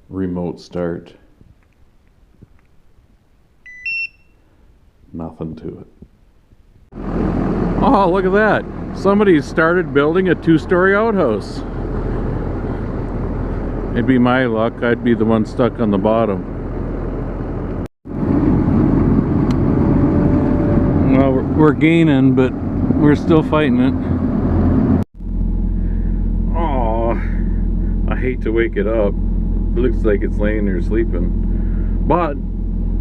Remote start. Nothing to it. Oh, look at that. Somebody started building a 2-story outhouse. It'd be my luck. I'd be the one stuck on the bottom. Well, we're gaining, but we're still fighting it. Oh, I hate to wake it up. It looks like it's laying there sleeping. But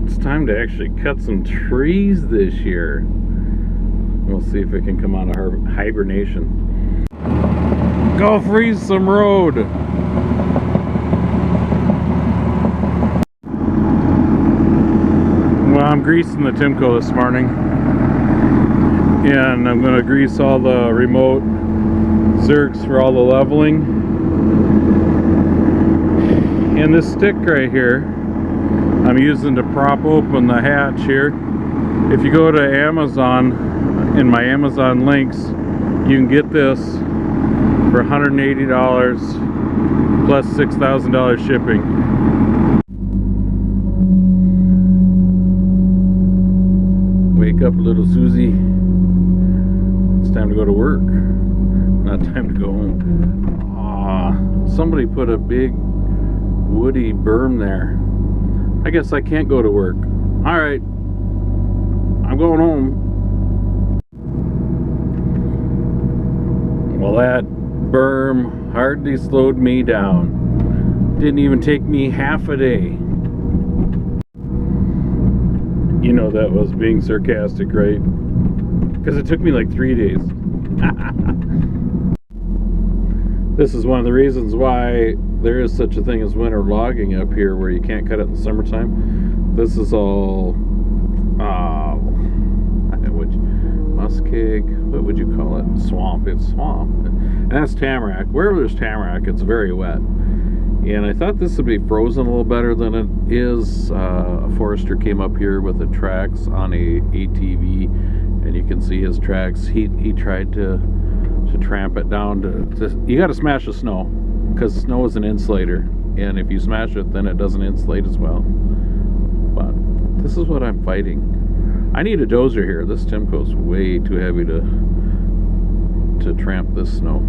it's time to actually cut some trees this year. We'll see if it can come out of hibernation. Go freeze some road! Well, I'm greasing the Timco this morning. And I'm going to grease all the remote zerks for all the leveling. And this stick right here, I'm using to prop open the hatch here. If you go to Amazon, in my Amazon links, you can get this for $180 plus $6,000 shipping. Wake up, little Susie. It's time to go to work. Not time to go home. Somebody put a big woody berm there. I guess I can't go to work. Alright, I'm going home. Well, that berm hardly slowed me down. Didn't even take me half a day. You know that was being sarcastic, right? Because it took me like 3 days. This is one of the reasons why there is such a thing as winter logging up here, where you can't cut it in the summertime. This is all muskeg, what would you call it? Swamp. It's swamp. And that's tamarack. Wherever there's tamarack, it's very wet. And I thought this would be frozen a little better than it is. A forester came up here with the tracks on a ATV, and you can see his tracks. He tried to tramp it down to you got to smash the snow, because snow is an insulator, and if you smash it, then it doesn't insulate as well. But this is what I'm fighting. I need a dozer here. This Timco's way too heavy to tramp this snow.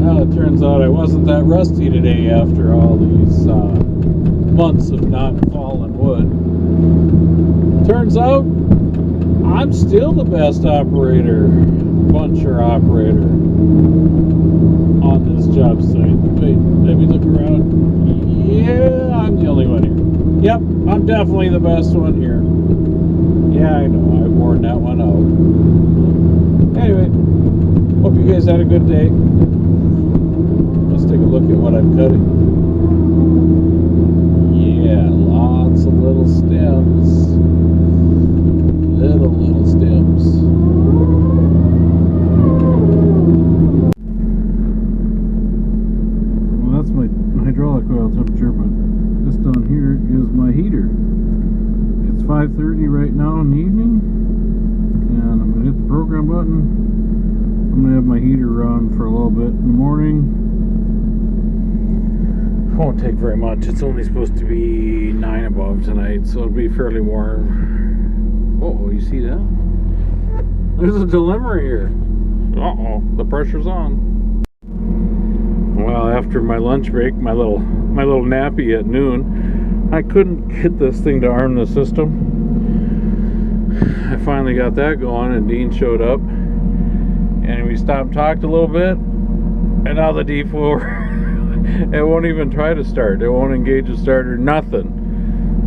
Well, it turns out I wasn't that rusty today after all these months of not falling wood. Turns out I'm still the best operator, buncher operator on this job site. Wait, let me look around. Yeah, I'm the only one here. Yep, I'm definitely the best one here. Yeah, I know, I've worn that one out. Anyway, hope you guys had a good day. Let's take a look at what I'm cutting. Yeah, lots of little stems. Little stems. Well, that's my hydraulic oil temperature, but this down here is my heater. It's 5:30 right now in the evening, and I'm going to hit the program button. I'm going to have my heater run for a little bit in the morning. It won't take very much. It's only supposed to be 9 above tonight, so it'll be fairly warm. Uh-oh, you see that? There's a dilemma here. Uh-oh, the pressure's on. Well, after my lunch break, my little nappy at noon, I couldn't get this thing to arm the system. I finally got that going, and Dean showed up, and we stopped and talked a little bit, and now the D4 it won't even try to start. It won't engage the starter, nothing.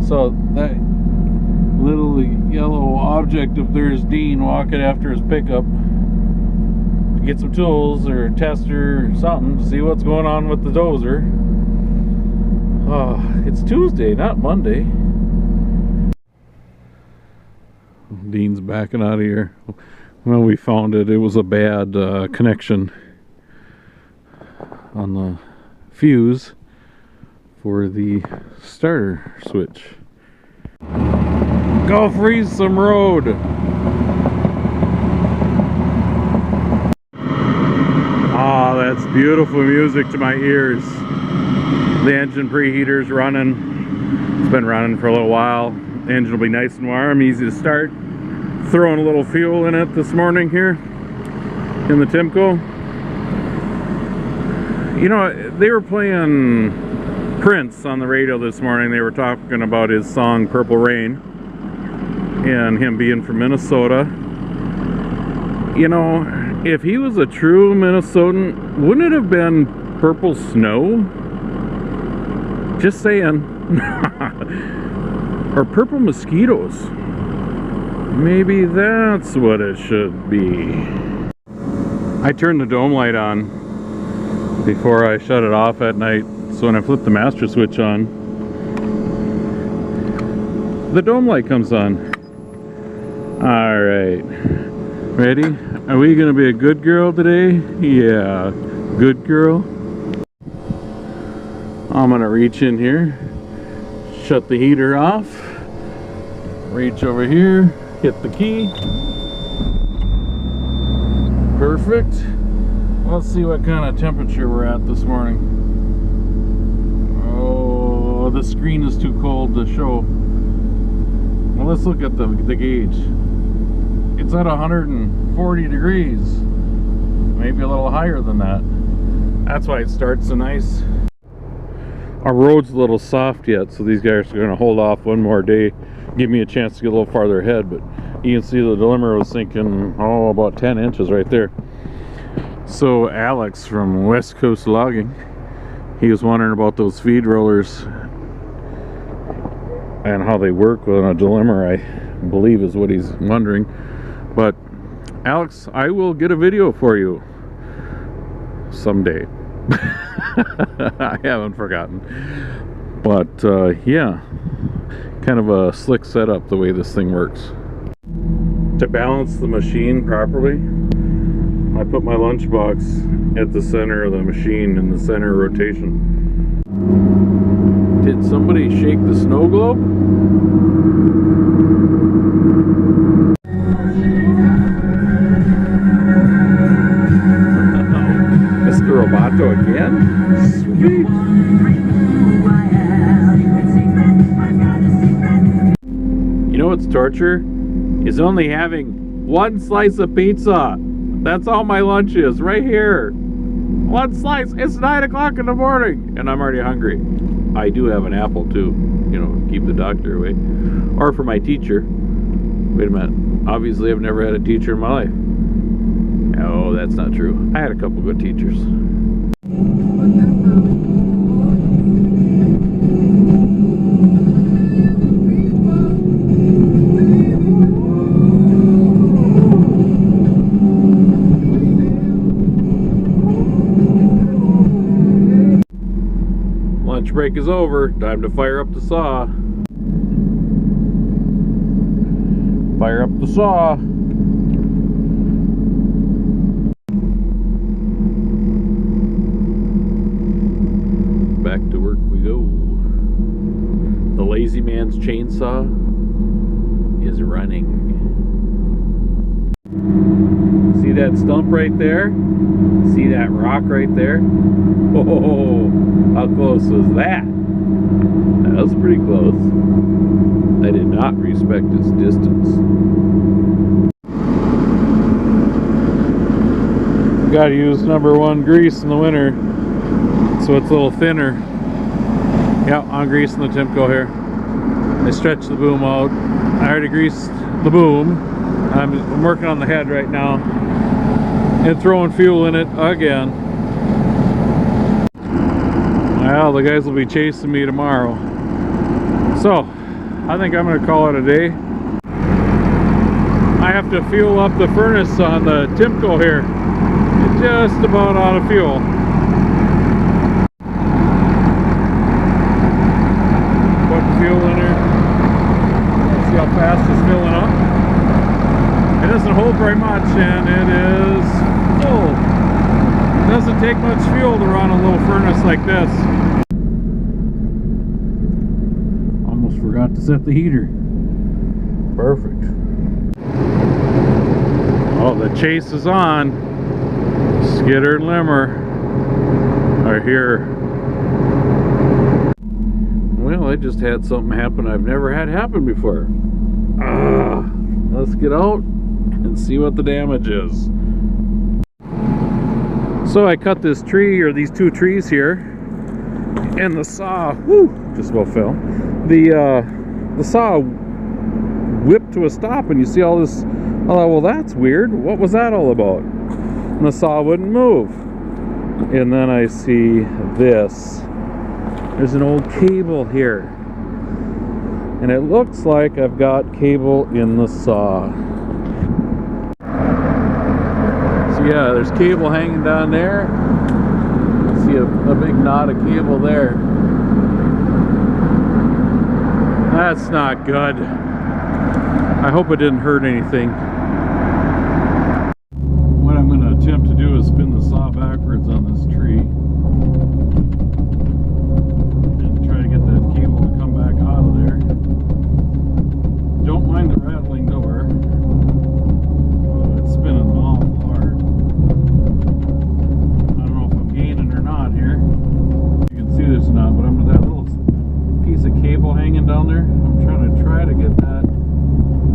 So that little yellow object of theirs, Dean, walking after his pickup to get some tools or a tester or something to see what's going on with the dozer. It's Tuesday, not Monday. Dean's backing out of here. Well, we found it. It was a bad connection on the fuse for the starter switch. Go freeze some road. beautiful music to my ears. The engine preheater's running. It's been running for a little while. The engine will be nice and warm, easy to start. Throwing a little fuel in it this morning here in the Timco. You know, they were playing Prince on the radio this morning. They were talking about his song Purple Rain and him being from Minnesota. You know, if he was a true Minnesotan, wouldn't it have been Purple Snow? Just saying. Or Purple Mosquitoes. Maybe that's what it should be. I turned the dome light on before I shut it off at night, so when I flip the master switch on, the dome light comes on. Alright. Ready? Are we gonna be a good girl today? Yeah. Good girl. I'm gonna reach in here, shut the heater off, reach over here, hit the key. Perfect. Let's see what kind of temperature we're at this morning. Oh, the screen is too cold to show. Well, let's look at the gauge. It's at 140 degrees. Maybe a little higher than that. That's why it starts so nice. Our road's a little soft yet, so these guys are going to hold off one more day, give me a chance to get a little farther ahead. But you can see the dilemma was sinking, oh, about 10 inches right there. So Alex from West Coast Logging, he was wondering about those feed rollers and how they work on a dilemma, I believe is what he's wondering. But Alex, I will get a video for you someday. I haven't forgotten. But yeah, kind of a slick setup the way this thing works. To balance the machine properly, I put my lunchbox at the center of the machine in the center rotation. Did somebody shake the snow globe? Mr. Roboto again? Sweet. You know what's torture? Is only having one slice of pizza. That's all my lunch is, right here. One slice. It's 9 o'clock in the morning, and I'm already hungry. I do have an apple too, you know, keep the doctor away. Or for my teacher. Wait a minute. Obviously, I've never had a teacher in my life. Oh, that's not true. I had a couple good teachers. Lunch break is over. Time to fire up the saw. Fire up the saw. Back to work we go. The lazy man's chainsaw is running. See that stump right there? See that rock right there? Oh, how close was that? That was pretty close. I did not respect its distance. Gotta use #1 grease in the winter, so it's a little thinner. Yeah, I'm greasing the Timco here. I stretched the boom out. I already greased the boom. I'm working on the head right now and throwing fuel in it again. Well, the guys will be chasing me tomorrow. So, I think I'm going to call it a day. I have to fuel up the furnace on the Timco here. It's just about out of fuel. Put fuel in here. See how fast it's filling up. It doesn't hold very much, and it is full. It doesn't take much fuel to run a little furnace like this. Almost forgot to set the heater. Perfect. Oh, the chase is on. Skidder and Limmer. are here. Well, I just had something happen I've never had happen before. Let's get out and see what the damage is. So I cut this tree, or these two trees here, and the saw, just about fell. The saw whipped to a stop, and you see all this. I thought, well, that's weird. What was that all about? And the saw wouldn't move. And then I see this. There's an old cable here. And it looks like I've got cable in the saw. So yeah, there's cable hanging down there. You see a big knot of cable there. That's not good. I hope it didn't hurt anything. What I'm going to attempt to do is spin the saw backwards on this tree and try to get that cable to come back out of there. Don't mind the rattling door. It's spinning awful hard. I don't know if I'm gaining or not here. You can see this or not, but I'm with that little piece of cable hanging down there. I'm trying to get that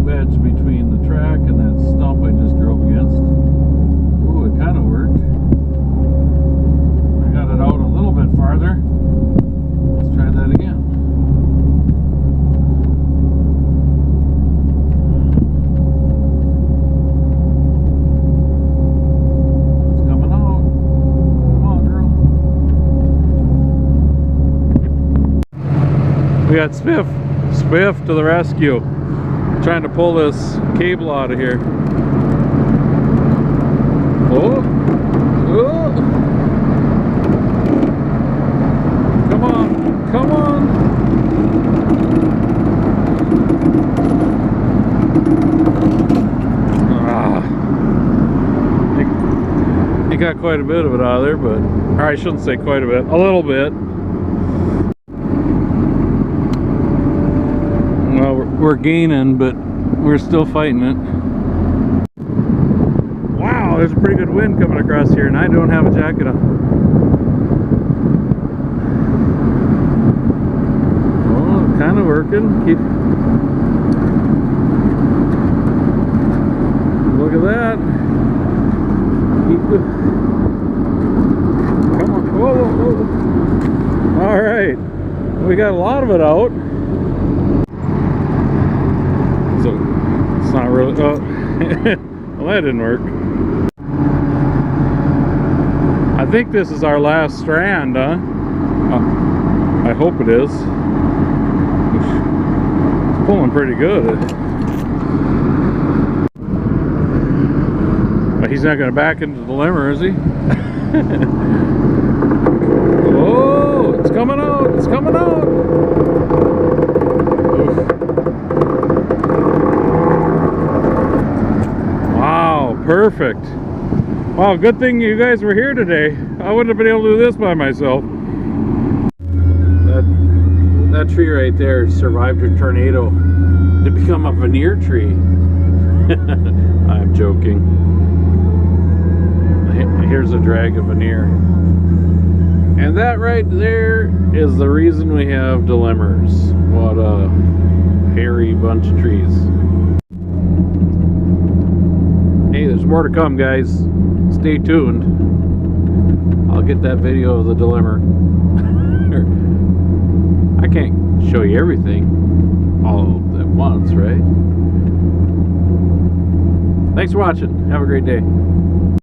wedge between the track and that stump I just drove against. Ooh, it kind of worked. I got it out a little bit farther. Let's try that again. It's coming out. Come on, girl. We got Spiff to the rescue. Trying to pull this cable out of here. Oh! Come on! Come on! He got quite a bit of it out of there, but, or I shouldn't say quite a bit, a little bit. Well, we're gaining, but we're still fighting it. Wow, there's a pretty good wind coming across here, and I don't have a jacket on. Oh, kind of working. Look at that. Come on. Whoa. All right. We got a lot of it out. So it's not really. Oh, well, that didn't work. I think this is our last strand, huh? I hope it is. It's pulling pretty good. But he's not going to back into the limber, is he? Oh, it's coming out! It's coming out! Wow, perfect. Wow, good thing you guys were here today. I wouldn't have been able to do this by myself. That tree right there survived a tornado to become a veneer tree. I'm joking. Here's a drag of veneer. And that right there is the reason we have dilemmas. What a hairy bunch of trees. Hey, there's more to come, guys. Stay tuned. I'll get that video of the dilemma. I can't show you everything all at once, right? Thanks for watching. Have a great day.